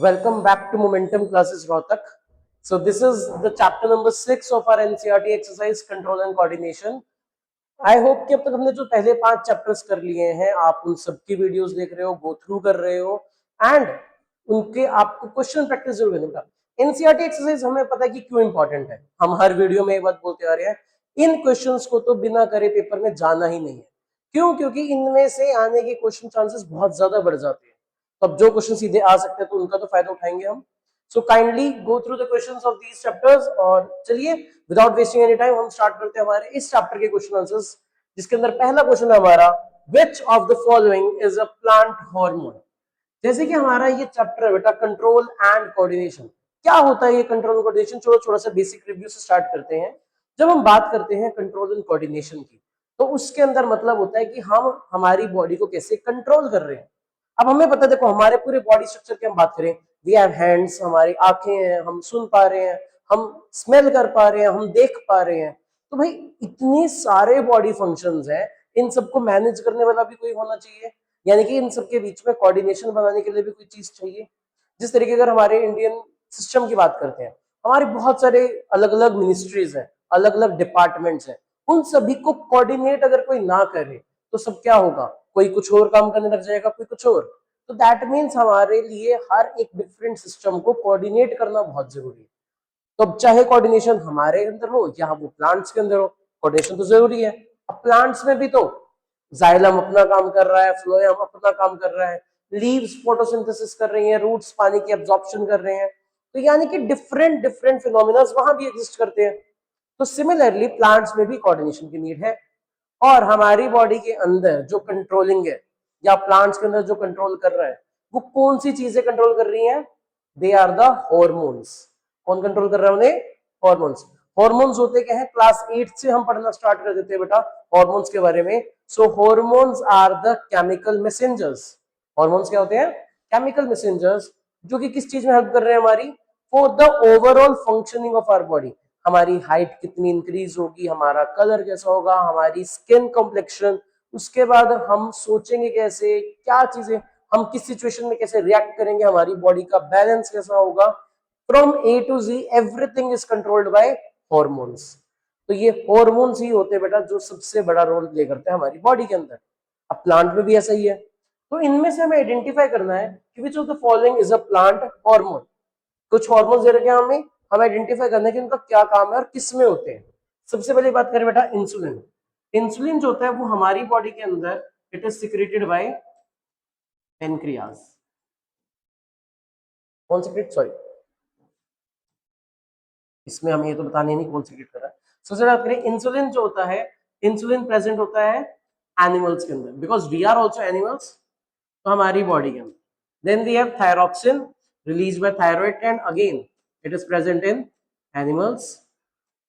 Welcome back to Momentum Classes Rohtak. So this is the chapter number 6 of our NCERT exercise control and coordination. I hope कि अब तक हमने जो पहले 5 chapters कर लिए हैं आप उन सबकी वीडियोस देख रहे हो, गो थ्रू कर रहे हो एंड उनके आपको क्वेश्चन प्रैक्टिस जरूर करना होगा। एनसीईआरटी एक्सरसाइज हमें पता है कि क्यों इंपॉर्टेंट है, हम हर वीडियो में एक बात बोलते आ रहे हैं, इन क्वेश्चंस को तो बिना करे पेपर में जाना ही नहीं है। क्यों? क्योंकि इनमें से आने के क्वेश्चन चांसेस बहुत ज्यादा बढ़ जाते हैं। तो अब जो क्वेश्चन सीधे आ सकते हैं तो उनका तो फायदा उठाएंगे हम। So kindly go through the questions of these chapters और चलिए विदाउट वेस्टिंग एनी टाइम हम स्टार्ट करते हैं हमारे इस चैप्टर के क्वेश्चन आंसर्स, जिसके अंदर पहला क्वेश्चन है हमारा, which of the following is a plant hormone. जैसे कि हमारा ये चैप्टर है बेटा कंट्रोल एंड कोऑर्डिनेशन। क्या होता है ये कंट्रोल एंड कोऑर्डिनेशन? चलो थोड़ा सा बेसिक रिव्यू से स्टार्ट करते हैं। जब हम बात करते हैं कंट्रोल एंड कोऑर्डिनेशन की, तो उसके अंदर मतलब होता है कि हम हमारी बॉडी को कैसे कंट्रोल कर रहे हैं। अब हमें पता है, देखो हमारे पूरे बॉडी स्ट्रक्चर की हम बात करें, वी हैव हैंड्स, हमारी आंखें हैं, हम सुन पा रहे हैं, हम स्मेल कर पा रहे हैं, हम देख पा रहे हैं। तो भाई इतने सारे बॉडी फंक्शंस हैं, इन सबको मैनेज करने वाला भी कोई होना चाहिए, यानी कि इन सबके बीच में कोऑर्डिनेशन बनाने के लिए भी कोई चीज चाहिए। जिस तरीके अगर हमारे इंडियन सिस्टम की बात करते हैं, हमारे बहुत सारे अलग अलग मिनिस्ट्रीज हैं, अलग अलग डिपार्टमेंट्स हैं, उन सभी को कोऑर्डिनेट अगर कोई ना करे तो सब क्या होगा, कोई कुछ और काम करने लग जाएगा, कोई कुछ और। तो दैट मीन्स हमारे लिए हर एक डिफरेंट सिस्टम को कोऑर्डिनेट करना बहुत जरूरी है। तो अब चाहे कोऑर्डिनेशन हमारे अंदर हो या वो प्लांट्स के अंदर हो, कोऑर्डिनेशन तो जरूरी है। अब प्लांट्स में भी तो जाइलम अपना काम कर रहा है, फ्लोएम अपना काम कर रहा है, लीव्स फोटोसिंथेसिस कर रही हैं, रूट्स पानी की एब्जॉर्प्शन कर रहे हैं। तो यानी कि डिफरेंट डिफरेंट फिनोमिना वहां भी एग्जिस्ट करते हैं। तो सिमिलरली प्लांट्स में भी कोऑर्डिनेशन की नीड है। और हमारी बॉडी के अंदर जो कंट्रोलिंग है या प्लांट्स के अंदर जो कंट्रोल कर रहा है, वो कौन सी चीजें कंट्रोल कर रही हैं? They are the hormones. कौन कंट्रोल कर रहा है उन्हें? हॉर्मोन्स। हॉर्मोन्स होते क्या है? क्लास 8 से हम पढ़ना स्टार्ट कर देते हैं बेटा हॉर्मोन्स के बारे में। So hormones are the chemical messengers. Hormones क्या होते हैं? केमिकल मैसेंजर्स, जो कि किस चीज में हेल्प कर रहे हैं हमारी? For the overall functioning of our body. हमारी हाइट कितनी इंक्रीज होगी, हमारा कलर कैसा होगा, हमारी स्किन कॉम्प्लेक्शन, उसके बाद हम सोचेंगे कैसे, क्या चीजें, हम किस सिचुएशन में कैसे रिएक्ट करेंगे, हमारी बॉडी का बैलेंस कैसा होगा, from A to G everything is controlled by hormones. तो ये हॉर्मोन्स ही होते हैं बेटा जो सबसे बड़ा रोल प्ले करते हैं हमारी बॉडी के अंदर। अब प्लांट में भी ऐसा ही है। तो इनमें से हमें आइडेंटिफाई करना है कि which of the following is a plant hormone. कुछ हार्मोन्स दे रखे हैं हमें आइडेंटिफाई करना है कि उनका क्या काम है और किस में होते हैं। सबसे पहले बात करें बेटा इंसुलिन। इंसुलिन जो होता है वो हमारी बॉडी के अंदर it is secreted by pancreas. कौन सिक्रेट, सॉरी इसमें हमें ये तो बताने नहीं कौन सिक्रेट कर रहा है। सबसे बात करें इंसुलिन जो होता है, इंसुलिन प्रेजेंट होता है एनिमल्स के अंदर, because we are also animals. तो हमारी बॉडी के अंदर then we have thyroxine release by thyroid and again it is present in animals.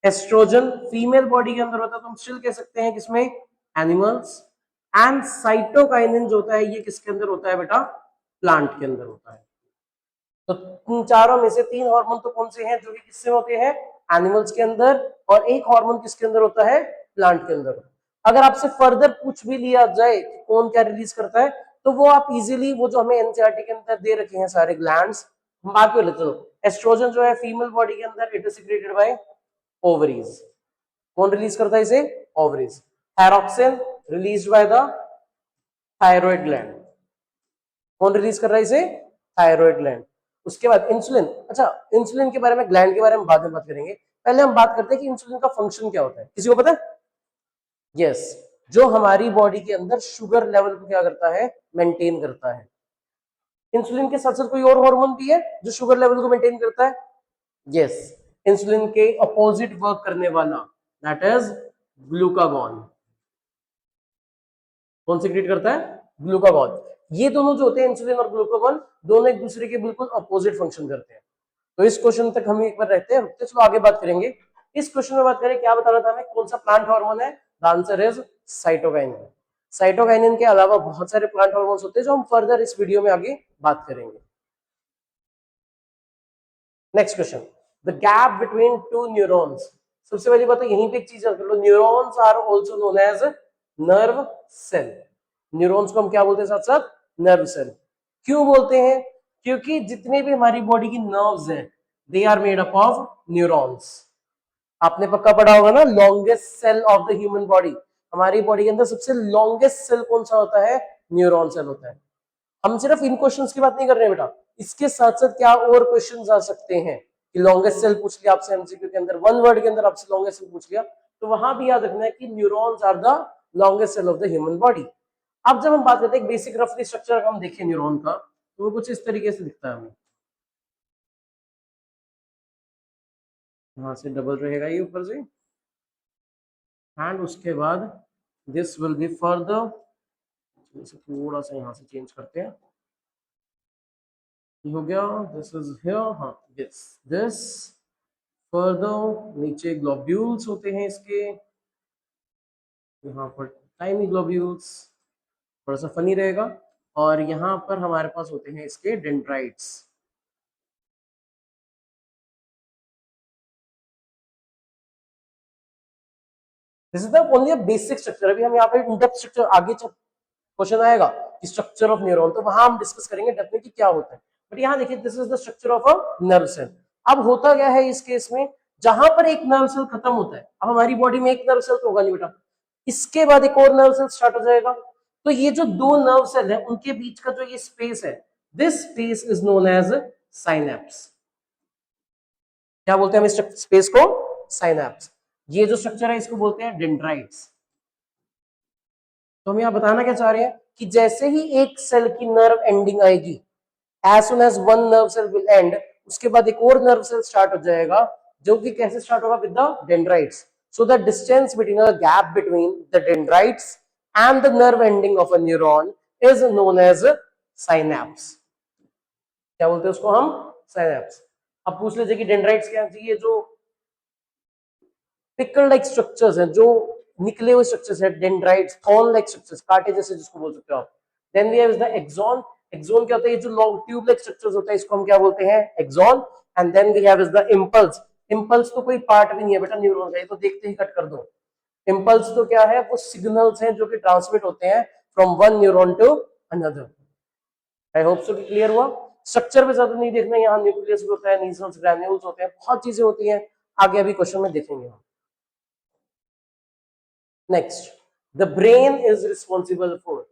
Estrogen female body के अंदर होता है, तो हम स्टिल कह सकते हैं किसमें? एनिमल्स। एंड साइटोकाइनिन जो होता है ये किसके अंदर होता है बेटा? प्लांट के अंदर होता है। तो चारों में से 3 हार्मोन तो कौन से हैं जो कि किससे होते हैं? एनिमल्स के अंदर, और एक हार्मोन किसके अंदर होता है? प्लांट के अंदर। अगर आपसे फर्दर पूछ भी लिया जाए कि कौन क्या रिलीज करता है, तो वो आप इजीली वो जो हमें एनसीईआरटी के अंदर दे रखे हैं सारे ग्लैंड्स, हम बात कर लेते हैं। एस्ट्रोजन जो है फीमेल बॉडी के अंदर it is secreted by ovaries. कौन रिलीज करता है इसे? Ovaries. Thyroxine released by the thyroid gland. कौन रिलीज कर रहा है इसे? Thyroid gland. उसके बाद इंसुलिन। अच्छा, इंसुलिन के बारे में, ग्लैंड के बारे में बाद में बात करेंगे, पहले हम बात करते हैं कि इंसुलिन का फंक्शन क्या होता है। किसी को पता है? यस, जो हमारी बॉडी के अंदर शुगर लेवल को क्या करता है? मेंटेन करता है। इंसुलिन के साथ साथ कोई और हार्मोन भी है जो शुगर लेवल को मेंटेन करता है? यस, इंसुलिन के अपोजिट वर्क करने वाला, दैट इज ग्लूकागॉन। कौन सिक्रेट करता है? ग्लूकागॉन। ये दोनों जो होते हैं इंसुलिन और ग्लूकागॉन, दोनों एक दूसरे के बिल्कुल अपोजिट फंक्शन करते हैं। तो इस क्वेश्चन तक हम एक बार रहते हैं, रुकते, चलो आगे बात करेंगे। इस क्वेश्चन में बात करें, क्या बताना था हमें, कौन सा प्लांट हार्मोन है? The answer is cytokinin. Cytokinin के अलावा बहुत सारे प्लांट हार्मोन्स होते हैं जो हम फर्दर इस वीडियो में आगे बात करेंगे। Next question, the gap between two neurons. सबसे पहली बात तो यहीं पे एक चीज कर लो, neurons are also known as nerve cell. Neurons को हम क्या बोलते हैं साथ साथ? Nerve cell. क्यों बोलते हैं? क्योंकि जितने भी हमारी बॉडी की नर्व्स हैं they are made up of neurons. आपने पक्का पढ़ा होगा ना, longest cell of the human body, हमारी बॉडी के अंदर सबसे लॉन्गेस्ट सेल कौन सा होता है? न्यूरॉन सेल होता है। हम सिर्फ इन क्वेश्चंस की बात नहीं कर रहे हैं बेटा, इसके साथ साथ क्या और क्वेश्चंस आ सकते हैं कि लॉन्गेस्ट सेल पूछ लिया आपसे एमसीक्यू के अंदर, वन वर्ड के अंदर आपसे लॉन्गेस्ट सेल पूछ लिया, तो वहां भी याद रखना है कि neurons are the longest cell of the human body. अब जब हम बात करते हैं बेसिक रफली स्ट्रक्चर हम देखें न्यूरॉन का, तो वो कुछ इस तरीके से दिखता है हमें। यहां से डबल रहेगा ये ऊपर से, एंड उसके बाद दिस विल बी फर्दर, थोड़ा सा यहां से चेंज करते हैं, ये हो गया, दिस इज हियर, हाँ दिस फर्दर नीचे ग्लोब्यूल्स होते हैं इसके, यहाँ पर टाइनी ग्लोब्यूल्स, थोड़ा सा फनी रहेगा, और यहाँ पर हमारे पास होते हैं इसके dendrites. This is the only basic structure. अभी हम यहाँ पे इन डेप्थ स्ट्रक्चर, आगे क्वेश्चन आएगा कि स्ट्रक्चर ऑफ न्यूरॉन, तो वहां हम डिस्कस करेंगे डेप्थ में कि क्या होता है, बट यहाँ देखिए this is the structure of a nerve cell. अब होता क्या है इस केस में, जहां पर एक नर्व सेल खत्म होता है, अब हमारी बॉडी में एक नर्व सेल तो होगा नहीं बेटा, इसके बाद एक और नर्व सेल स्टार्ट हो जाएगा, तो ये जो दो नर्व सेल है उनके बीच का जो ये स्पेस है, this space is known as synapse. क्या बोलते हैं हम इस स्पेस को? साइनैप्स। ये जो स्ट्रक्चर है इसको बोलते हैं डेंड्राइट्स। तो हम यहाँ बताना क्या चाह रहे हैं कि जैसे ही एक सेल की नर्व एंडिंग आएगी, as soon as one nerve cell will end, उसके बाद एक और नर्व सेल स्टार्ट हो जाएगा, जो कि कैसे स्टार्ट होगा? With the dendrites. So the distance between a gap between the dendrites and the nerve ending of a neuron is known as synapse. क्या बोलते हैं उसको हम? साइनैप्स। अब पूछ लीजिए कि डेंड्राइट्स क्या है? ये जो पिकल लाइक स्ट्रक्चर्स हैं, जो निकले हुए स्ट्रक्चर्स है, डेंड्राइट्स, थॉर्न लाइक स्ट्रक्चर्स, कांटे जैसे जिसको बोल सकते हो आप। Then we have the axon. Axon क्या होता है? ये जो लॉन्ग ट्यूब लाइक स्ट्रक्चर्स होता है इसको हम क्या बोलते हैं? Axon. And then we have is the impulse. Impulse तो कोई पार्ट भी नहीं है बेटा न्यूरॉन का, ये तो देखते ही कट कर दो। इंपल्स तो क्या है? वो सिग्नल्स हैं जो कि ट्रांसमिट होते हैं from one neuron to another. I hope so कि क्लियर हुआ। स्ट्रक्चर पे ज्यादा नहीं देखना, यहाँ न्यूक्लियस भी होता है, न्यूक्लियस ग्रैन्यूल्स होते हैं, बहुत चीजें होती हैं, आगे अभी क्वेश्चन में देखेंगे हम। Next, the brain is responsible for.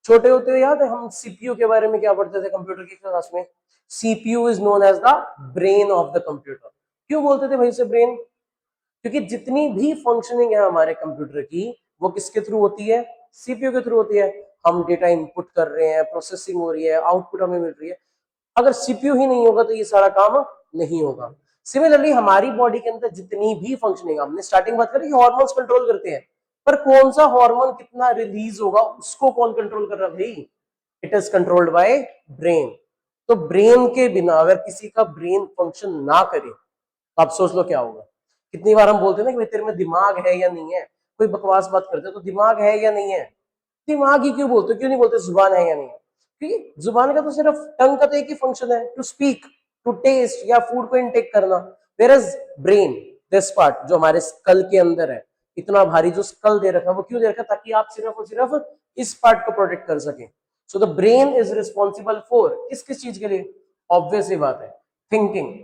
छोटे होते हुए याद है हम सीपीयू के बारे में क्या पढ़ते थे कंप्यूटर की क्लास में? CPU is known as the brain of the computer. क्यों बोलते थे भाई से ब्रेन? क्योंकि जितनी भी फंक्शनिंग है हमारे कंप्यूटर की, वो किसके थ्रू होती है? सीपीयू के थ्रू होती है। हम डेटा इनपुट कर रहे हैं, प्रोसेसिंग हो रही है, आउटपुट हमें मिल रही है, अगर सीपीयू ही नहीं होगा तो ये सारा काम नहीं होगा। सिमिलरली हमारी बॉडी के अंदर जितनी भी फंक्शनिंग, हमने स्टार्टिंग बात करी कि हार्मोन्स कंट्रोल करते हैं, पर कौन सा हार्मोन कितना रिलीज होगा उसको कौन कंट्रोल कर रहा है भाई? It is controlled by brain. तो ब्रेन के बिना अगर किसी का ब्रेन फंक्शन ना करे तो आप सोच लो क्या होगा। कितनी बार हम बोलते हैं ना कि भाई तेरे में दिमाग है या नहीं है, कोई बकवास बात करते हैं तो दिमाग है या नहीं है, दिमाग ही क्यों बोलते, क्यों नहीं बोलते जुबान है या नहीं है? क्योंकि जुबान का तो सिर्फ, टंग का तो एक ही फंक्शन है, टू स्पीक, टू टेस्ट या फूड को इनटेक करना। वेयरएज ब्रेन, दिस पार्ट जो हमारे स्कल के अंदर है, इतना भारी जो स्कल दे रखा है, वो क्यों दे रखा है? ताकि आप सिर्फ और सिर्फ इस पार्ट को प्रोटेक्ट कर सके। So the brain is responsible for किस किस चीज के लिए? ऑब्वियस ही बात है, थिंकिंग।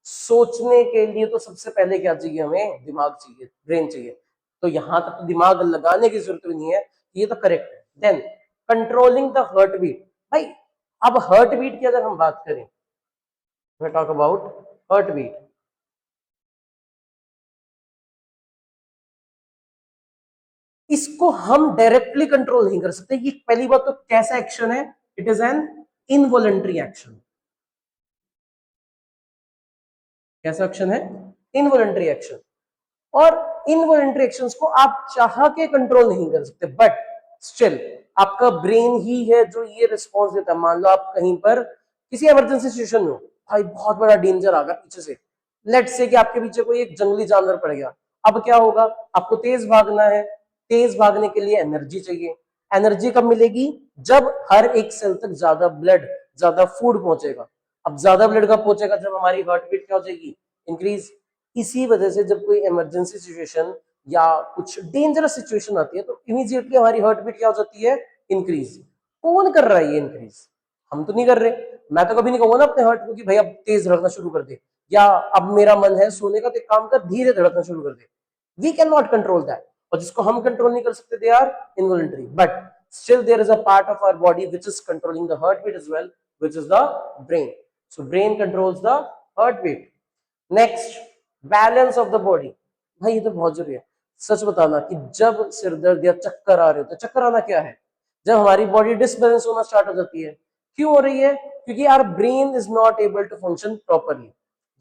सोचने के लिए तो सबसे पहले क्या चाहिए हमें? दिमाग चाहिए, ब्रेन चाहिए। तो यहां तक तो दिमाग लगाने की जरूरत भी नहीं है, ये तो करेक्ट है। Then controlling the heart beat. भाई अब हार्ट बीट की अगर हम बात करें, टॉक अबाउट हार्ट बीट, इसको हम डायरेक्टली कंट्रोल नहीं कर सकते। ये पहली बात तो कैसा एक्शन है? It is an involuntary action. कैसा एक्शन है? Involuntary action. और इनवॉलंटरी एक्शंस को आप चाह के कंट्रोल नहीं कर सकते, बट स्टिल आपका ब्रेन ही है जो ये रिस्पॉन्स देता है। मान लो आप कहीं पर किसी इमरजेंसी सिचुएशन में हो, भाई बहुत बड़ा डेंजर आ गया पीछे से, लेट्स से कि आपके पीछे कोई एक जंगली जानवर पड़ गया, अब क्या होगा? आपको तेज भागना है, तेज भागने के लिए एनर्जी चाहिए। एनर्जी कब मिलेगी? जब हर एक सेल तक ज्यादा ब्लड, ज्यादा फूड पहुंचेगा। अब ज्यादा ब्लड कब पहुंचेगा? जब हमारी हार्ट बीट क्या हो जाएगी? इंक्रीज। इसी वजह से जब कोई इमरजेंसी सिचुएशन या कुछ डेंजरस सिचुएशन आती है तो इमीडिएटली हमारी हार्ट बीट क्या हो जाती है? इंक्रीज। कौन कर रहा है ये इंक्रीज? हम तो नहीं कर रहे। मैं तो कभी नहीं कहूंगा ना अपने हार्ट को कि भाई अब तेज धड़कना शुरू कर दे, या अब मेरा मन है सोने का तो एक काम कर धीरे धड़कना शुरू कर दे। We can not control that. और जिसको हम कंट्रोल नहीं कर सकते they are involuntary, but still there is a part of our body which is controlling the heart beat as well, which is the brain. So brain controls the heart beat. Next, balance of the body. भाई ये तो बहुत जरूरी है। सच बताना कि जब सिर दर्द या चक्कर आ रहे हो, तो चक्कर आना क्या है? जब हमारी बॉडी डिसबैलेंस होना स्टार्ट हो जाती है। क्यों हो रही है? क्योंकि our brain is not able to function properly.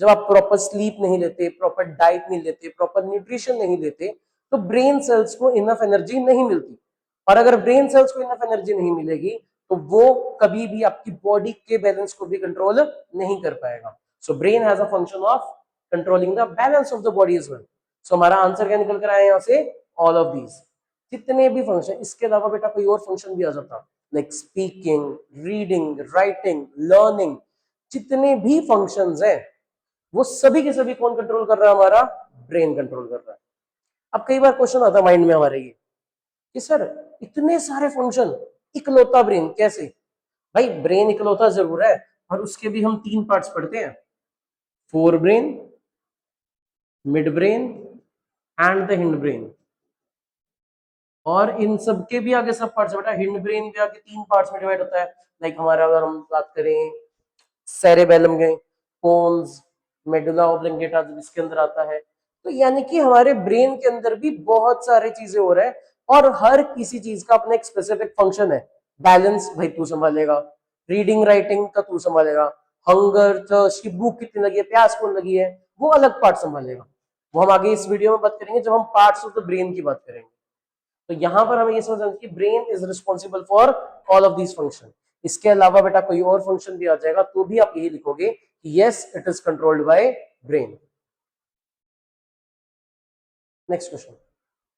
जब आप प्रॉपर स्लीप नहीं लेते, प्रॉपर डाइट नहीं लेते, प्रॉपर न्यूट्रिशन नहीं लेते, तो ब्रेन सेल्स को इनफ एनर्जी नहीं मिलती। और अगर ब्रेन सेल्स को इनफ एनर्जी नहीं मिलेगी, तो वो कभी भी आपकी बॉडी के बैलेंस को भी कंट्रोल नहीं कर पाएगा। So brain has a function of controlling the balance of the body as well. So हमारा आंसर क्या निकल कर आया यहाँ से? All of these. जितने भी फंक्शन, इसके अलावा बेटा कोई और फंक्शन भी आ जाता, like speaking, reading, writing, learning, जितने भी फंक्शंस हैं वो सभी के सभी कौन कंट्रोल कर रहा है? हमारा ब्रेन कंट्रोल कर रहा है। अब कई बार क्वेश्चन आता है माइंड में हमारे ये कि सर इतने सारे फंक्शन, इकलौता ब्रेन कैसे? भाई ब्रेन इकलौता जरूर है, और उसके भी हम तीन पार्ट्स पढ़ते हैं, fore brain, mid brain and the hind brain. और इन सब के भी आगे सब पार्ट्स बेटा, हिंड ब्रेन भी आगे तीन पार्ट्स में डिवाइड होता है। लाइक हमारा अगर हम बात करें सेरेबेलम के, पोन्स, मेडुला ऑब्लिंगेटा जो इसके अंदर आता है, तो यानी कि हमारे ब्रेन के अंदर भी बहुत सारी चीजें हो रहा है, और हर किसी चीज का अपना एक स्पेसिफिक फंक्शन है। बैलेंस भाई तू संभालेगा, रीडिंग राइटिंग का तू संभालेगा, हंगर, थर्स्ट की भूख कितनी लगी है, प्यास कौन लगी है, वो अलग पार्ट संभालेगा। वो हम आगे इस वीडियो में बात करेंगे जब हम पार्ट्स ऑफ द ब्रेन की बात करेंगे। तो यहां पर हमें ये समझना कि brain is responsible for all of these function. इसके अलावा बेटा कोई और फंक्शन भी आ जाएगा तो भी आप यही लिखोगे कि yes it is controlled by brain. Next question,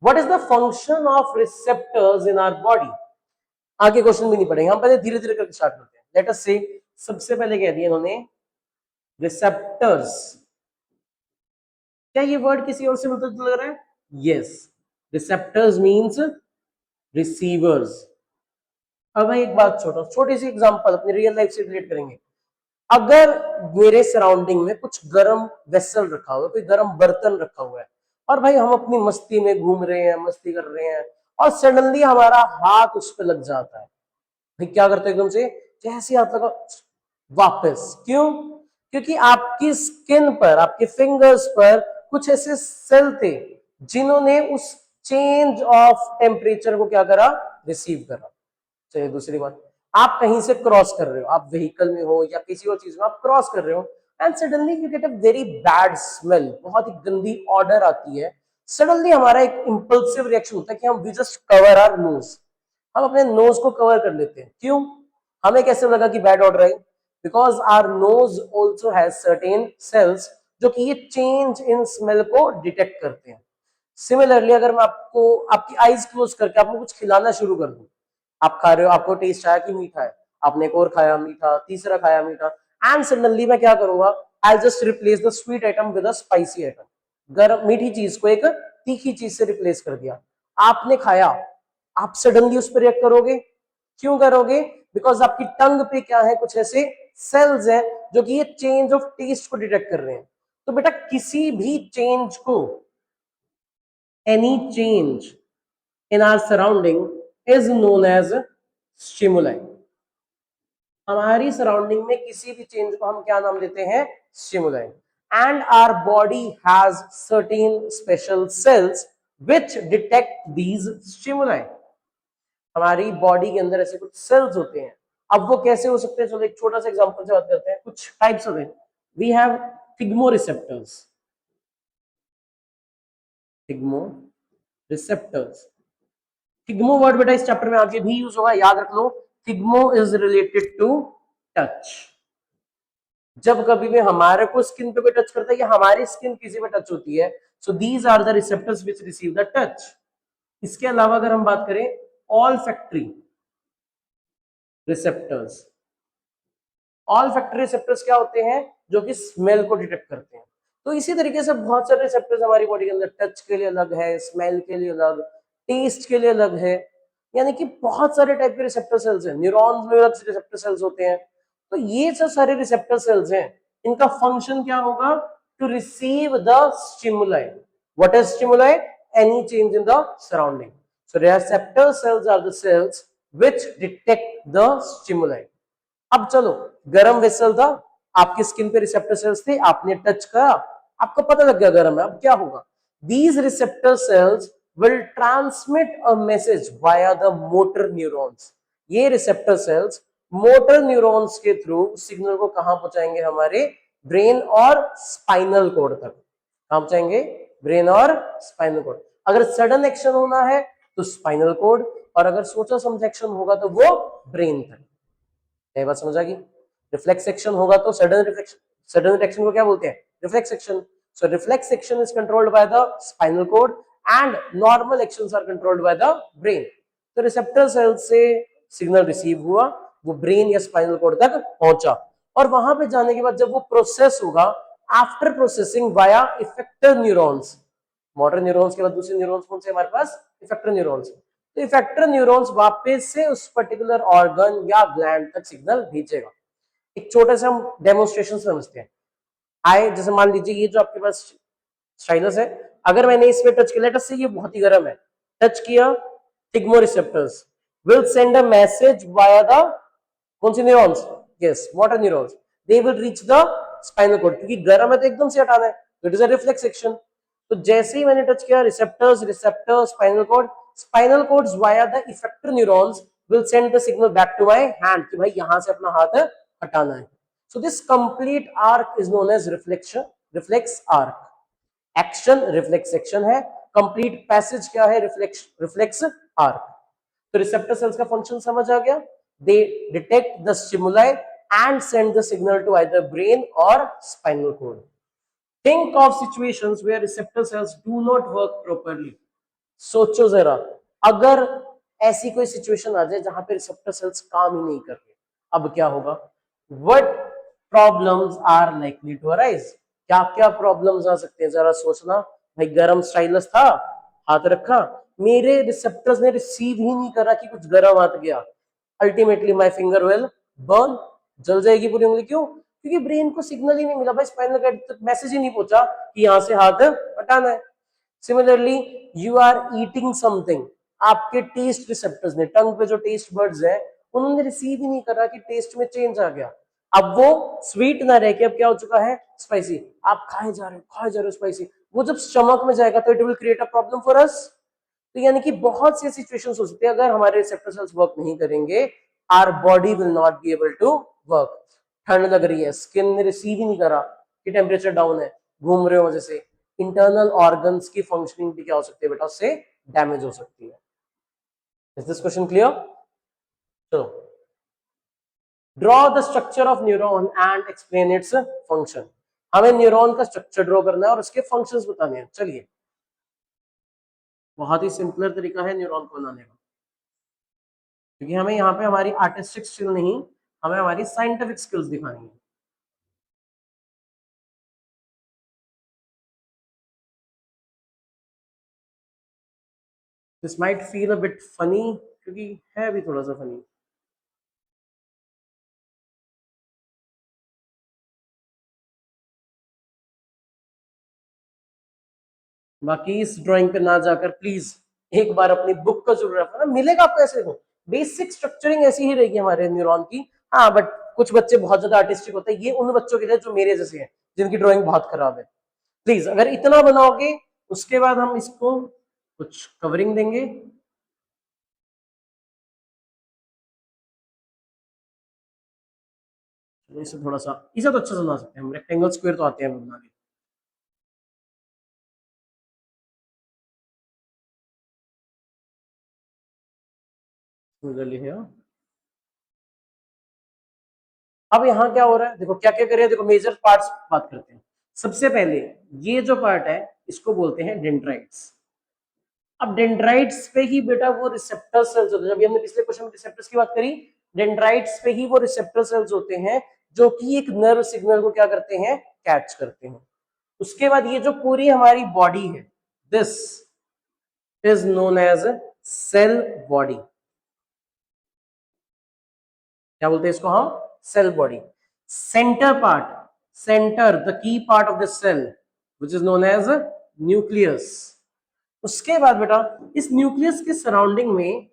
what is the function of receptors in our body? आगे क्वेश्चन भी नहीं पढ़ेंगे, हम पहले धीरे धीरे करके स्टार्ट करते हैं। लेट अस से, सबसे पहले कह दिया इन्होंने रिसेप्टर्स। क्या ये वर्ड किसी और से मिलता जुलता लग रहा है? Yes, receptors means receivers. अब मैं एक बात छोटी सी एग्जांपल अपनी रियल लाइफ से रिलेट करेंगे। अगर मेरे सराउंडिंग में कुछ गर्म वेसल रखा हुआ है, कोई गर्म बर्तन रखा हुआ है, और भाई हम अपनी मस्ती में घूम रहे हैं, मस्ती कर रहे हैं, और सडनली हमारा हाथ उस पर लग जाता है, भाई क्या करते हैं एकदम से? जैसे हाथ लगा वापस। क्यों? क्योंकि आपकी स्किन पर, आपके फिंगर्स पर कुछ ऐसे सेल थे जिन्होंने उस चेंज ऑफ टेम्परेचर को क्या करा? रिसीव करा। चलिए दूसरी बात, आप कहीं से क्रॉस कर रहे हो, आप व्हीकल में हो या किसी और चीज में आप क्रॉस कर रहे हो, and suddenly you get a very bad smell, बहुत ही गंदी ऑर्डर आती है। सडनली हमारा एक इंपल्सिव रिएक्शन होता है कि हम we just cover our nose, हम अपने नोज को कवर कर लेते हैं। क्यों? हमें कैसे लगा कि बैड ऑर्डर आई? Because our nose also has certain cells जो कि ये चेंज इन स्मेल को डिटेक्ट करते हैं। सिमिलरली अगर मैं आपको आपकी आईज क्लोज करके आपको कुछ खिलाना शुरू कर दूं, आप खा रहे हो, आपको टेस्ट आया कि मीठा है, आपने एक और खाया मीठा, तीसरा खाया मीठा, एंड सडनली मैं क्या करूंगा? I just replace the sweet item with a spicy item. गर्म मीठी चीज को एक तीखी चीज से रिप्लेस कर दिया, आपने खाया, आप सडनली उस पर रिएक्ट करोगे। क्यों करोगे? बिकॉज आपकी टंग पे क्या है? कुछ ऐसे सेल्स हैं जो कि ये चेंज ऑफ टेस्ट को डिटेक्ट कर रहे हैं। तो बेटा किसी भी चेंज को, any change in our surrounding is known as stimuli। हमारी सराउंडिंग में किसी भी चेंज को हम क्या नाम देते हैं? Stimuli. And our body has certain special cells which detect these stimuli. हमारी बॉडी के अंदर ऐसे कुछ सेल्स होते हैं। अब वो कैसे हो सकते हैं? चलो एक छोटा सा एग्जांपल से बात करते हैं। कुछ types of it, we have thigmo receptors. Thigmo receptors, thigmo word बेटा इस चैप्टर में आगे भी यूज होगा, याद रख लो। फिग्मो इज रिलेटेड टू टच। जब कभी भी हमारे को स्किन पे कोई टच करता है या हमारी स्किन किसी पे टच होती है, so these are the receptors which receive the touch. इसके अलावा अगर हम बात करें olfactory receptors, olfactory receptors क्या होते हैं? जो कि स्मेल को डिटेक्ट करते हैं। तो इसी तरीके से बहुत सारे रिसेप्टर्स हमारी बॉडी के अंदर, टच के लिए अलग है, स्मेल के लिए अलग, टेस्ट के लिए अलग है। यानी कि बहुत सारे टाइप के रिसेप्टर सेल्स हैं, न्यूरॉन्स में अलग से रिसेप्टर सेल्स होते हैं। तो ये जो सारे रिसेप्टर सेल्स हैं, इनका फंक्शन क्या होगा? To receive the stimuli. What is stimuli? Any change in the surrounding. So receptor cells are the cells which detect the stimuli. अब चलो, गरम वेसल था, आपकी स्किन पे रिसेप्टर सेल्स थे, आपने टच करा, आपको पता लग गया गरम है, अब क्या होगा? These receptor cells will transmit a message via the motor neurons. ये रिसेप्टर सेल्स मोटर न्यूरॉन्स के थ्रू सिग्नल को कहां पहुंचाएंगे? हमारे ब्रेन और स्पाइनल कोड तक। कहां पहुंचाएंगे? ब्रेन और स्पाइनल कोड। अगर सडन एक्शन होना है तो स्पाइनल कोड, और अगर सोचा समझा एक्शन होगा तो वो ब्रेन तक। ये बात समझ आ गई? रिफ्लेक्स एक्शन होगा तो सडन रिफ्लेक्शन, सडन रिएक्शन को क्या बोलते हैं? Reflex action. So reflex action is controlled by the spinal cord and normal actions are controlled by the brain. तो रिसेप्टर सेल से सिग्नल रिसीव हुआ, वो ब्रेन या स्पाइनल कोड तक पहुंचा, और वहां पे जाने के बाद जब वो प्रोसेस होगा, after processing via effector neurons, motor neurons के बाद दूसरे न्यूरॉन्स कौन से हमारे पास? Effector neurons. तो इफेक्टर न्यूरॉन्स वापस से उस पर्टिकुलर ऑर्गन या ग्लैंड तक सिग्नल भेजेगा। एक छोटा सा हम डेमोन्स्ट्रेशन समझते हैं। आए, जैसे मान लीजिए ये जो आपके पास स्टाइलस है, अगर मैंने इस पे टच किया, लेट अस से ये बहुत ही गर्म है, टच किया, thigmo receptors will send a message via the कौन सी neurons? Yes, motor neurons. They will reach the spinal cord, क्योंकि गर्म है तो एकदम से हटाना है, it is a reflex action. तो जैसे ही मैंने टच किया, receptors, spinal cord, spinal cords via the effector neurons will send the signal back to my hand कि भाई यहां से अपना हाथ हटाना है। So this complete arc is known as reflex arc. Action reflex action है, complete passage क्या है? reflex arc. तो रिसेप्टर सेल्स का फंक्शन समझ आ गया? They detect the stimuli and send the signal to either brain or spinal cord. Think of situations where receptor cells do not work properly. सोचो जरा, अगर ऐसी कोई सिचुएशन आ जाए जहां पे रिसेप्टर सेल्स काम ही नहीं कर रहे, अब क्या होगा? What problems are likely to arise? क्या क्या प्रॉब्लम्स आ सकते हैं? जरा सोचना। भाई गरम स्टाइलस था, हाथ रखा, मेरे रिसेप्टर्स ने रिसीव ही नहीं करा कि कुछ गरम हाथ गया, ultimately my finger will burn, जल जाएगी पूरी उंगली। क्यों? क्योंकि ब्रेन को सिग्नल ही नहीं मिला, भाई स्पाइनल कॉर्ड तक मैसेज ही नहीं पहुंचा कि यहां से हाथ हटाना है। Similarly you are eating something, आपके टेस्ट रिसेप्टर्स ने, टंग पे जो टेस्ट बर्ड्स है, उन्होंने रिसीव ही नहीं करा कि टेस्ट में चेंज आ गया। अब वो स्वीट ना रह के अब क्या हो चुका है? स्पाइसी। आप खाए जा रहे हो स्पाइसी, वो जब स्टमक में जाएगा तो it will create a problem for us. तो यानी कि बहुत सी सिचुएशंस हो सकती है, अगर हमारे रिसेप्टर सेल्स वर्क नहीं करेंगे, our body will not be able to work. ठंड लग रही है, स्किन ने रिसीव ही नहीं करा कि टेम्परेचर डाउन है, घूम रहे हो वजह से, इंटरनल ऑर्गन्स की फंक्शनिंग भी क्या हो सकती है बेटा? उससे डैमेज हो सकती है। Is this question clear? चलो, draw the structure of neuron and explain its function. हमें न्यूरॉन का स्ट्रक्चर ड्रॉ करना है और उसके फंक्शंस बताने हैं। चलिए, बहुत ही सिंपलर तरीका है न्यूरॉन को बनाने का, क्योंकि हमें यहाँ पे हमारी आर्टिस्टिक स्किल नहीं, हमें हमारी साइंटिफिक स्किल्स दिखानी है। This might feel a bit funny, क्योंकि है भी थोड़ा सा फनी। बाकी इस ड्राइंग पे ना जाकर प्लीज एक बार अपनी बुक का जरूर रखना, मिलेगा आपको ऐसे को। बेसिक स्ट्रक्चरिंग ऐसी ही रहेगी हमारे न्यूरॉन की। हाँ, बट कुछ बच्चे बहुत ज्यादा आर्टिस्टिक होते हैं, ये उन बच्चों के लिए जो मेरे जैसे हैं, जिनकी ड्राइंग बहुत खराब है। प्लीज अगर इतना बनाओगे, उसके बाद हम इसको कुछ कवरिंग देंगे। इसे थोड़ा सा, इसे तो अच्छा से बना सकते हैं हम, रेक्टेंगल स्क्वायर तो आते हैं बनाने। सिमिलरली है। अब यहाँ क्या हो रहा है? देखो क्या क्या करें, देखो मेजर पार्ट्स बात करते हैं। सबसे पहले ये जो पार्ट है, इसको बोलते हैं डेंड्राइट्स। अब डेंड्राइट्स पे ही बेटा वो रिसेप्टर सेल्स होते हैं, जब हमने पिछले क्वेश्चन में रिसेप्टर्स की बात करी, डेंड्राइट्स पे ही वो रिसेप्टर सेल्स होते हैं जो कि एक नर्व सिग्नल को क्या करते हैं? कैच करते हैं। उसके बाद ये जो पूरी हमारी बॉडी है, this is known as cell body. क्या बोलते हैं इसको हम? Cell body. Centre part, centre, the key part of the cell which is known as nucleus. उसके बाद बेटा इस न्यूक्लियस के सराउंडिंग में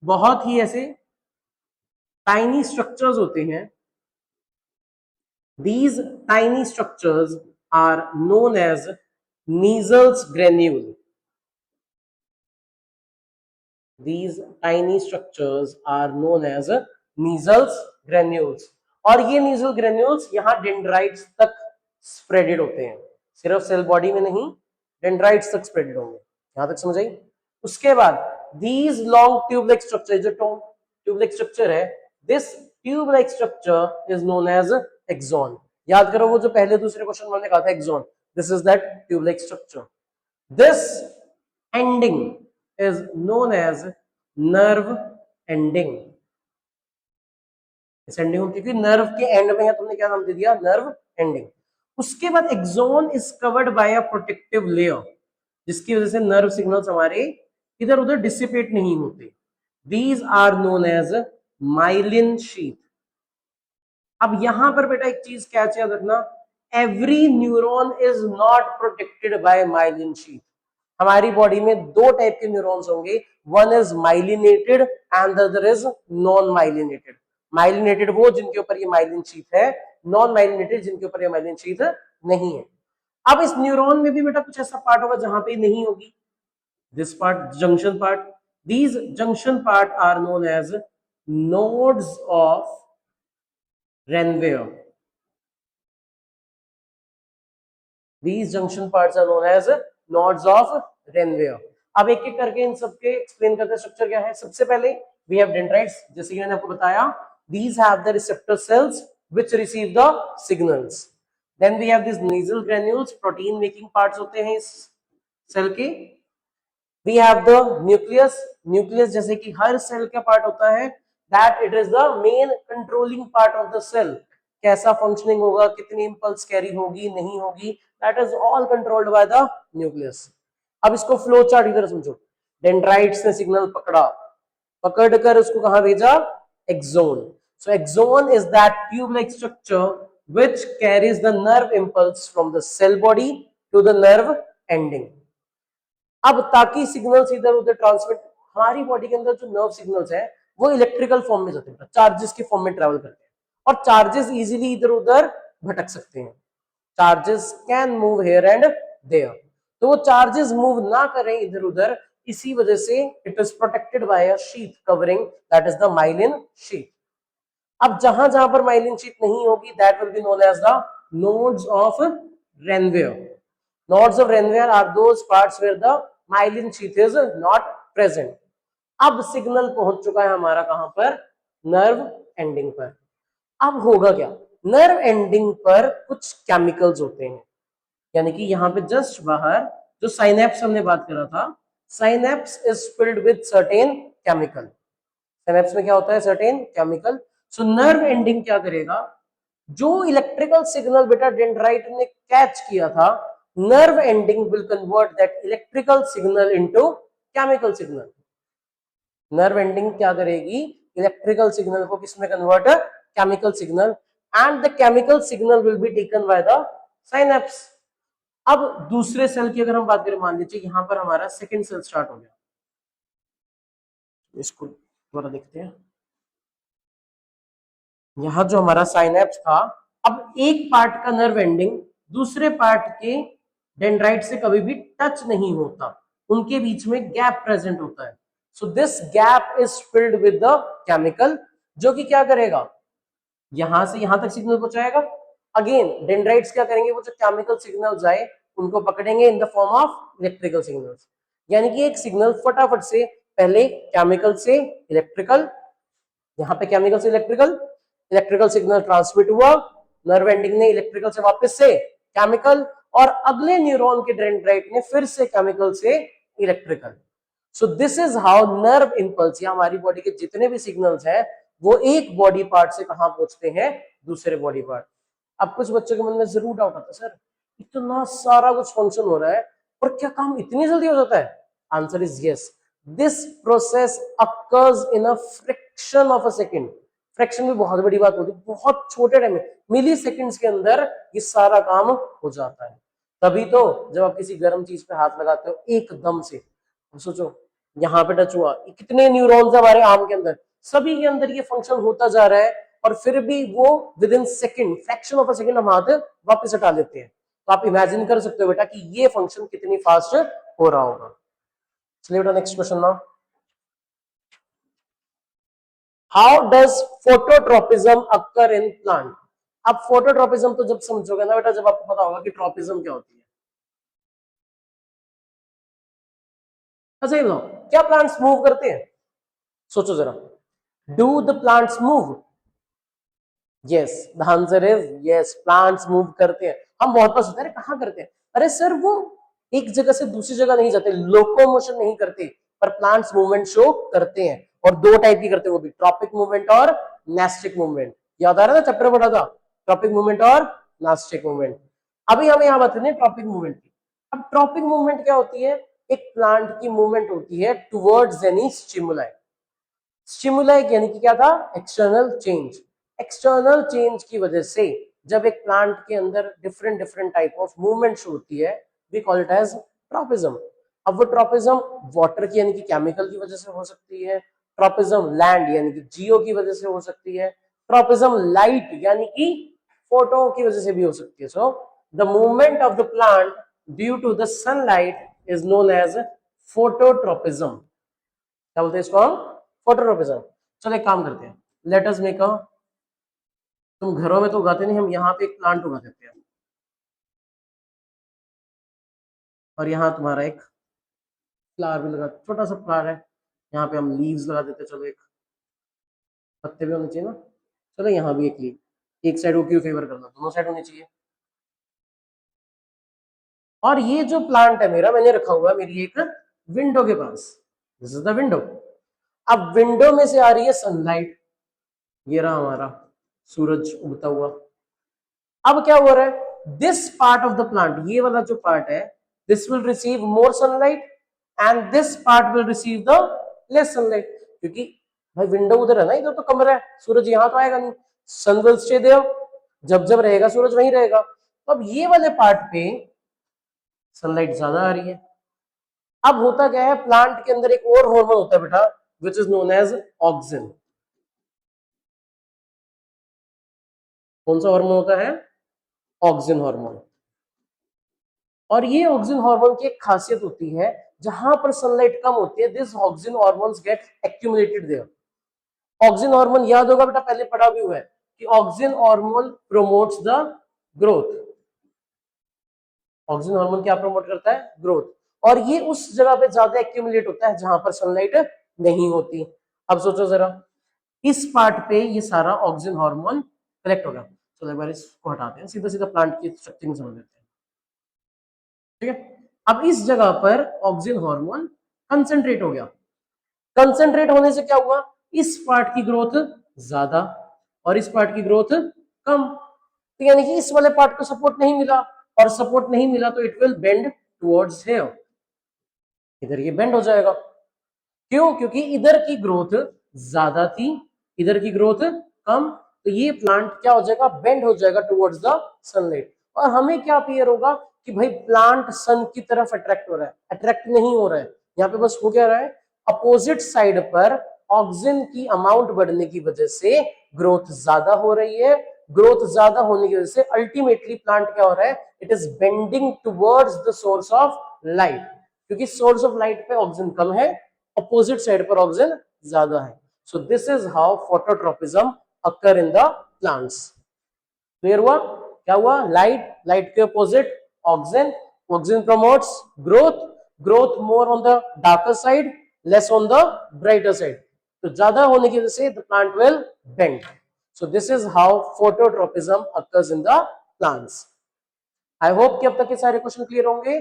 बहुत ही ऐसे टाइनी स्ट्रक्चर्स होते हैं। These tiny structures are known as Neisel's granule. These tiny structures are known as Neisel's granules. और ये Neisel granules यहाँ डेंड्राइट्स तक स्प्रेडेड होते हैं, सिर्फ सेल बॉडी में नहीं, डेंड्राइट्स तक स्प्रेडेड होंगे। यहां तक समझ आई? उसके बाद these long tube-like structure, जो tube-like structure है, this tube-like structure is known as axon. याद करो वो जो पहले दूसरे क्वेश्चन में हमने कहा था axon, this is that tube like structure. This ending is known as nerve ending. इस एंडिंग क्योंकि नर्व के एंड में है, तुमने क्या नाम दे दिया? Nerve ending. उसके बाद axon is covered by a protective layer, जिसकी वजह से नर्व सिग्नल्स हमारे इधर उधर डिसिपेट नहीं होते। These are known as myelin sheath. अब यहां पर बेटा एक चीज कैच याद रखना, every neuron is not protected by myelin sheath. हमारी बॉडी में दो टाइप के न्यूरॉन्स होंगे, one is myelinated and the other is non myelinated. Myelinated वो जिनके ऊपर ये माइलिन शीथ है, नॉन माइलिनेटेड जिनके ऊपर ये माइलिन शीथ नहीं है। अब इस न्यूरॉन में भी बेटा कुछ ऐसा पार्ट होगा जहां पे नहीं होगी, this part, junction part. These junction part are known as nodes of Renvere. These junction parts are known as nodes of Renvere. अब एक एक करके इन सबके एक्सप्लेन करते हैं स्ट्रक्चर क्या है। सबसे पहले we have dendrites, जैसे कि मैंने आपको बताया, these have the receptor cells which receive the signals. Then we have these nasal granules, protein making parts होते हैं इस सेल के। We have the nucleus, nucleus जैसे कि हर सेल का पार्ट होता है, that it is the main controlling part of the cell. कैसा फंक्शनिंग होगा, कितनी इंपल्स कैरी होगी नहीं होगी, that is all controlled by the nucleus. अब इसको फ्लो चार्ट इधर समझो, डेंड्राइट्स ने सिग्नल पकड़कर उसको कहां भेजा? Axon. So axon is that tube-like structure which carries the nerve impulse from the cell body to the nerve ending. अब ताकि सिग्नल्स इधर उधर ट्रांसमिट, हमारी बॉडी के अंदर जो नर्व सिग्नल्स है वो इलेक्ट्रिकल फॉर्म में जाते हैं, चार्जेस के फॉर्म में ट्रेवल करते हैं, और चार्जेस इजीली इधर उधर भटक सकते हैं। Charges can move here and there, तो वो चार्जेस मूव ना करें इधर उधर, इसी वजह से it is protected by a sheath covering, that is the myelin sheath. अब जहां जहां पर माइलिन शीथ नहीं होगी, that will be known as the nodes of Ranvier. Nodes of Renvere are those parts where the myelin sheath is not present. अब signal पहुंच चुका है हमारा कहां पर? नर्व एंडिंग पर। अब होगा क्या? नर्व एंडिंग पर कुछ केमिकल्स होते हैं, यानी कि यहां पे जस्ट बाहर जो साइनेप्स हमने बात करा था, synapse is filled with certain chemical. Synapse में क्या होता है? Certain chemical. So nerve ending क्या करेगा? जो इलेक्ट्रिकल सिग्नल बेटा डेंड्राइट ने कैच किया था, nerve ending will convert that electrical signal into chemical signal. nerve ending क्या करेगी? इलेक्ट्रिकल सिग्नल को किसमें convert? Chemical signal, and the chemical signal will be taken by the synapse. अब दूसरे सेल की अगर हम बात करें, मान लीजिए यहां पर हमारा सेकंड सेल स्टार्ट हो गया, इसको थोड़ा देखते हैं। यहां जो हमारा साइनेप्स था, अब एक पार्ट का नर्व एंडिंग दूसरे पार्ट के डेंड्राइट से कभी भी टच नहीं होता, उनके बीच में गैप प्रेजेंट होता है। So this gap is filled with the chemical, जो कि क्या करेगा? यहां से यहां तक सिग्नल पहुंचाएगा। अगेन डेंड्राइट्स क्या करेंगे? वो जो केमिकल सिग्नल्स आए उनको पकड़ेंगे in the form of electrical signals, यानी कि एक सिग्नल फटाफट से पहले केमिकल से इलेक्ट्रिकल, यहां पे केमिकल से इलेक्ट्रिकल, इलेक्ट्रिकल सिग्नल ट्रांसमिट हुआ, नर्व एंडिंग ने इलेक्ट्रिकल से वापस से केमिकल, और अगले न्यूरॉन के डेंड्राइट ने फिर से केमिकल से electrical. So this is how nerve impulse, या हमारी बॉडी के जितने भी सिग्नल्स हैं वो एक बॉडी पार्ट से कहां पहुंचते हैं? दूसरे बॉडी पार्ट। अब कुछ बच्चों के मन में जरूर डाउट आता है, सर इतना सारा कुछ फंक्शन हो रहा है और क्या काम इतनी जल्दी हो जाता है? Answer is yes, this process occurs in a fraction of a second. Fraction भी बहुत बड़ी बात होती है, बहुत छोटे टाइम में मिली सेकेंड्स के अंदर ये सारा काम हो जाता है। तभी तो जब आप किसी गर्म चीज पे हाथ लगाते हो एकदम से, सोचो यहाँ पे टच हुआ, कितने न्यूरॉन्स हमारे आर्म के अंदर, सभी के अंदर ये फंक्शन होता जा रहा है, और फिर भी वो with in second, fraction of a second हम हाथ वापस हटा लेते हैं। तो आप इमेजिन कर सकते हो बेटा कि ये फंक्शन कितनी फास्ट हो रहा होगा। चलिए बेटा next question now, how does phototropism occur in plant. अब फोटोट्रोपिज्म तो जब समझोगे ना बेटा, जब आपको पता होगा कि ट्रोपिज्म क्या होती है। अच्छा ये बताओ, क्या प्लांट्स मूव करते हैं? सोचो जरा, do the plants move? Yes, the answer is yes, plants move करते हैं। हम बहुत बार सोचते हैं कहां करते हैं, अरे सर वो एक जगह से दूसरी जगह नहीं जाते, लोकोमोशन नहीं करते, पर प्लांट्स मूवमेंट शो करते हैं, और दो टाइप की करते हैं वो भी, ट्रॉपिक मूवमेंट और नेस्टिक मूवमेंट। याद आ रहा है ना, चैप्टर पढ़ा था, ट्रॉपिक मूवमेंट और नेस्टिक मूवमेंट। अभी हमें यहाँ बात करनी है ट्रॉपिक मूवमेंट की। अब ट्रॉपिक मूवमेंट क्या होती है? एक प्लांट की मूवमेंट होती है टुवर्ड्स एनी स्टिमुलाई। स्टिमुलाई यानी कि क्या था? External change. एक्सटर्नल चेंज की वजह से जब एक प्लांट के अंदर different different type of movements होती है, we call it as tropism. अब वो ट्रॉपिज्म वाटर की यानी कि केमिकल की वजह से हो सकती है, ट्रॉपिज्म लैंड यानी कि जियो की वजह से हो सकती है, ट्रॉपिज्म लाइट यानी कि फोटो की वजह से भी हो सकती है। So the movement of the plant due to the sunlight is known as phototropism. क्या बोलते हैं इसको हम? फोटोट्रोपिज्म। चलो एक काम करते हैं, लेट अस मेक अ, तुम घरों में तो उगाते नहीं, हम यहाँ पे एक प्लांट उगा देते हैं, और यहाँ तुम्हारा एक फ्लावर भी लगा, छोटा सा फ्लावर है, यहाँ पे हम लीव्स लगा देते हैं। चलो एक पत्ते भी होने चाहिए ना, चलो यहाँ भी एक लीव, एक साइड को क्यों फेवर करना, दोनों साइड होनी चाहिए। और ये जो प्लांट है मेरा, मैंने रखा हुआ है मेरी एक विंडो के पास, दिस इज द विंडो। अब विंडो में से आ रही है सनलाइट, ये रहा हमारा सूरज उगता हुआ। अब क्या हो रहा है, this part of the plant, ये वाला जो पार्ट है, this will receive more sunlight and this part will receive the less sunlight, क्योंकि भाई विंडो उधर है ना, इधर तो कमरा है, सूरज यहां तो आएगा नहीं, सन विल स्टे देयर, जब जब रहेगा सूरज वहीं रहेगा। तो अब ये वाले पार्ट पे सनलाइट ज्यादा आ रही है। अब होता क्या है, प्लांट के अंदर एक और हार्मोन होता है बेटा, which is known as auxin. कौन सा हार्मोन होता है? Auxin hormone. और ये ऑक्सिन हार्मोन की एक खासियत होती है, जहां पर सनलाइट कम होती है, this auxin hormones get accumulated there. Auxin hormone याद होगा बेटा, पहले पढ़ा भी हुआ है कि auxin hormone promotes the growth. Auxin hormone क्या प्रमोट करता है? ग्रोथ। और ये उस जगह पे ज्यादा एक्यूमुलेट होता है जहां पर सनलाइट नहीं होती। अब सोचो जरा, इस पार्ट पे ये सारा ऑक्सिन हार्मोन कलेक्ट होगा। चलो एक बार इसको हटाते हैं, सीधा सीधा प्लांट की स्ट्रक्चर में समझ लेते हैं, ठीक है। अब इस जगह पर ऑक्सिन हार्मोन कंसंट्रेट हो गया, कंसंट्रेट होने से क्या हुआ, इस पार्ट की ग्रोथ ज्यादा और इस पार्ट की ग्रोथ कम, तो यानी कि इस वाले पार्ट को सपोर्ट नहीं मिला, और सपोर्ट नहीं मिला तो it will bend towards here, इधर ये बेंड हो जाएगा। क्यों? क्योंकि इधर की ग्रोथ ज्यादा थी, इधर की ग्रोथ कम, तो ये प्लांट क्या हो जाएगा, बेंड हो जाएगा टुवर्ड्स द सनलाइट। और हमें क्या अपीयर होगा कि भाई प्लांट सन की तरफ अट्रैक्ट हो रहा है, अट्रैक्ट नहीं हो रहा है, यहाँ पे बस हो क्या रहा है, अपोजिट साइड पर ऑक्सीजन की अमाउंट बढ़ने की वजह से ग्रोथ ज्यादा हो रही है। ग्रोथ ज्यादा होने की वजह से अल्टीमेटली प्लांट क्या हो रहा है, it is bending towards the source of light, क्योंकि सोर्स ऑफ लाइट पे ऑक्सीजन कम है, अपोजिट साइड पर ऑक्सीजन ज्यादा है। So this is how phototropism occur in the plants. Clear हुआ? क्या हुआ, लाइट, लाइट के opposite oxygen, oxygen promotes growth, growth more on the darker side, less on the brighter side, तो ज्यादा होने की वजह से the plant will bend. So this is how phototropism occurs in the plants. I hope कि अब तक के सारे क्वेश्चन क्लियर होंगे।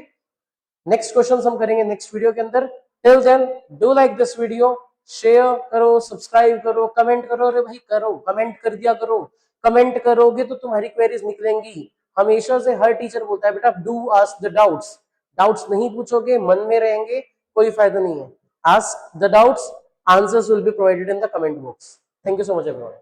नेक्स्ट क्वेश्चन हम करेंगे नेक्स्ट वीडियो के अंदर। Till then do like this video, share करो, सब्सक्राइब करो, कमेंट करो, अरे भाई करो, कमेंट कर दिया करो, कमेंट करोगे तो तुम्हारी क्वेरीज निकलेंगी। हमेशा से हर टीचर बोलता है बेटा do ask the doubts, doubts नहीं पूछोगे मन में रहेंगे कोई फायदा नहीं है। Ask the doubts, answers will be provided in the comment box. Thank you so much everyone.